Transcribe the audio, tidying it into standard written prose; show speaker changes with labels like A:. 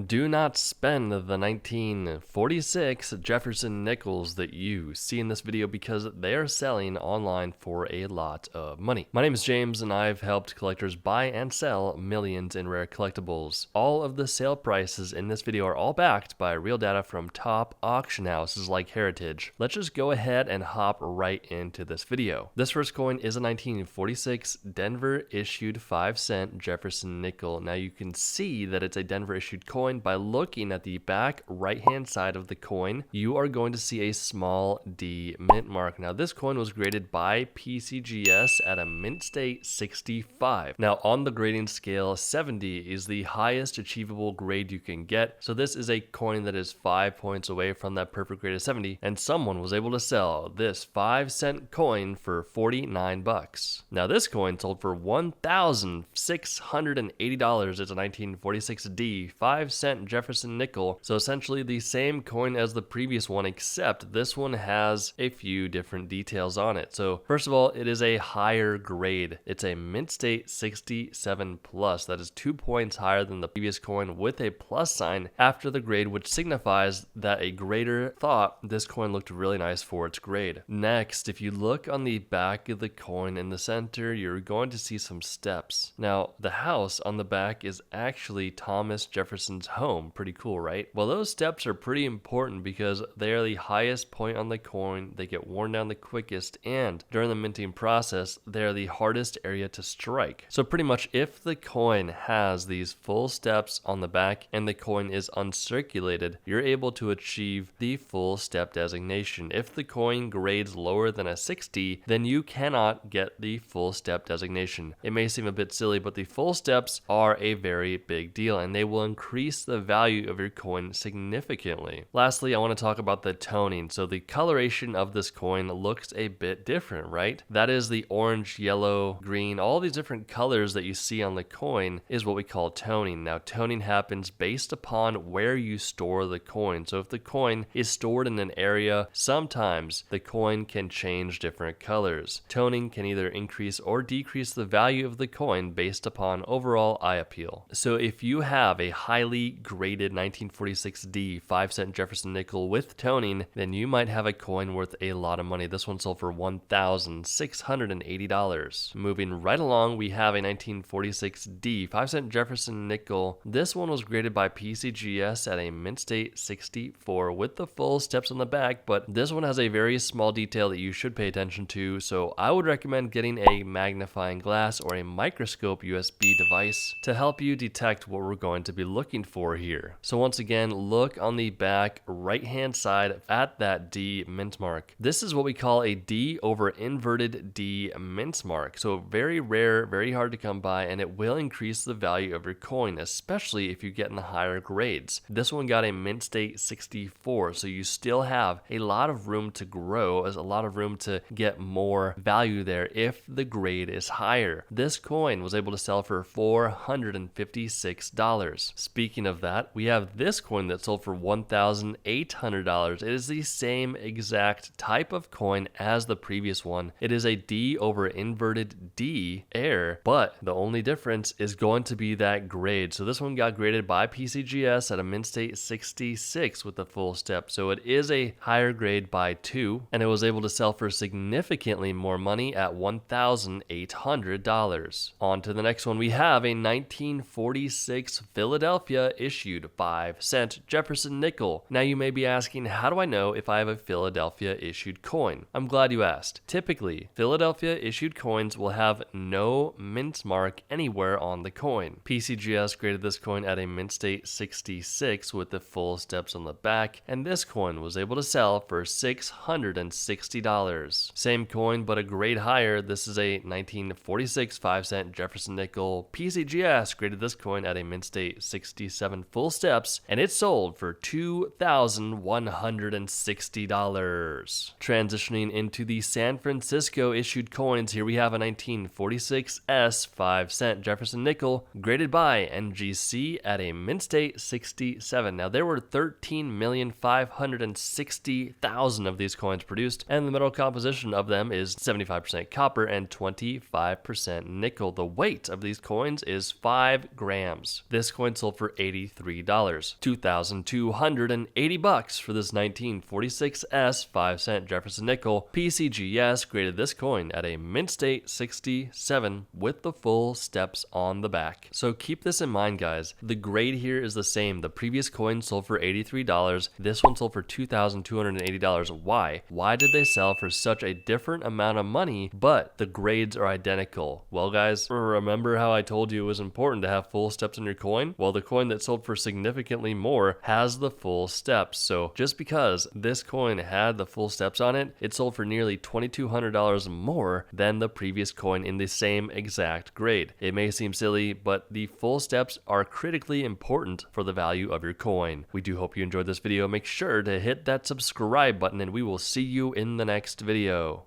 A: Do not spend the 1946 Jefferson nickels that you see in this video because they are selling online for a lot of money. My name is James and I've helped collectors buy and sell millions in rare collectibles. All of the sale prices in this video are all backed by real data from top auction houses like Heritage. Let's just go ahead and hop right into this video. This first coin is a 1946 Denver issued 5-cent Jefferson nickel. Now you can see that it's a Denver issued coin by looking at the back right hand side of the coin. You are going to see a small D mint mark. Now this coin was graded by PCGS at a mint state 65. Now on the grading scale, 70 is the highest achievable grade you can get. So this is a coin that is 5 points away from that perfect grade of 70, and someone was able to sell this 5-cent coin for 49 bucks. Now this coin sold for $1,680. It's a 1946D 5-cent Jefferson nickel, so essentially the same coin as the previous one, except this one has a few different details on it. So first of all, it is a higher grade. It's a mint state 67 plus. That is 2 points higher than the previous coin with a plus sign after the grade, which signifies that a grader thought this coin looked really nice for its grade. Next, if you look on the back of the coin in the center, you're going to see some steps. Now the house on the back is actually Thomas Jefferson's home. Pretty cool, right? Well, those steps are pretty important because they are the highest point on the coin. They get worn down the quickest, and during the minting process, they are the hardest area to strike. So pretty much if the coin has these full steps on the back and the coin is uncirculated, you're able to achieve the full step designation. If the coin grades lower than a 60, then you cannot get the full step designation. It may seem a bit silly, but the full steps are a very big deal, and they will increase the value of your coin significantly. Lastly, I want to talk about the toning. So the coloration of this coin looks a bit different, right? That is the orange, yellow, green, all these different colors that you see on the coin is what we call toning. Now toning happens based upon where you store the coin. So if the coin is stored in an area, sometimes the coin can change different colors. Toning can either increase or decrease the value of the coin based upon overall eye appeal. So if you have a highly graded 1946D 5-cent Jefferson nickel with toning, then you might have a coin worth a lot of money. This one sold for $1,680. Moving right along, we have a 1946D 5-cent Jefferson nickel. This one was graded by PCGS at a mint state 64 with the full steps on the back, but this one has a very small detail that you should pay attention to, so I would recommend getting a magnifying glass or a microscope USB device to help you detect what we're going to be looking for here. So once again, look on the back right hand side at that D mint mark. This is what we call a D over inverted D mint mark. So very rare, very hard to come by, and it will increase the value of your coin, especially if you get in the higher grades. This one got a mint state 64, so you still have a lot of room to grow, as a lot of room to get more value there if the grade is higher. This coin was able to sell for $456. Speaking of that, we have this coin that sold for $1,800. It is the same exact type of coin as the previous one. It is a D over inverted D air, but the only difference is going to be that grade. So this one got graded by PCGS at a mint state 66 with the full step. So it is a higher grade by 2, and it was able to sell for significantly more money at $1,800. On to the next one. We have a 1946 Philadelphia issued 5-cent Jefferson nickel. Now you may be asking, how do I know if I have a Philadelphia issued coin? I'm glad you asked. Typically, Philadelphia issued coins will have no mint mark anywhere on the coin. PCGS graded this coin at a mint state 66 with the full steps on the back, and this coin was able to sell for $660. Same coin, but a grade higher. This is a 1946 5-cent Jefferson nickel. PCGS graded this coin at a mint state 67 full steps, and it sold for $2,160. Transitioning into the San Francisco issued coins, here we have a 1946 S 5-cent Jefferson nickel graded by NGC at a mint state 67. Now there were 13,560,000 of these coins produced, and the metal composition of them is 75% copper and 25% nickel. The weight of these coins is 5 grams. This coin sold for $80. $2,283. $2,280 for this 1946S 5-cent Jefferson nickel. PCGS graded this coin at a mint state 67 with the full steps on the back. So keep this in mind, guys. The grade here is the same. The previous coin sold for $83. This one sold for $2,280. Why? Why did they sell for such a different amount of money, but the grades are identical? Well, guys, remember how I told you it was important to have full steps on your coin? Well, the coin that sold for significantly more has the full steps. So just because this coin had the full steps on it, it sold for nearly $2,200 more than the previous coin in the same exact grade. It may seem silly, but the full steps are critically important for the value of your coin. We do hope you enjoyed this video. Make sure to hit that subscribe button and we will see you in the next video.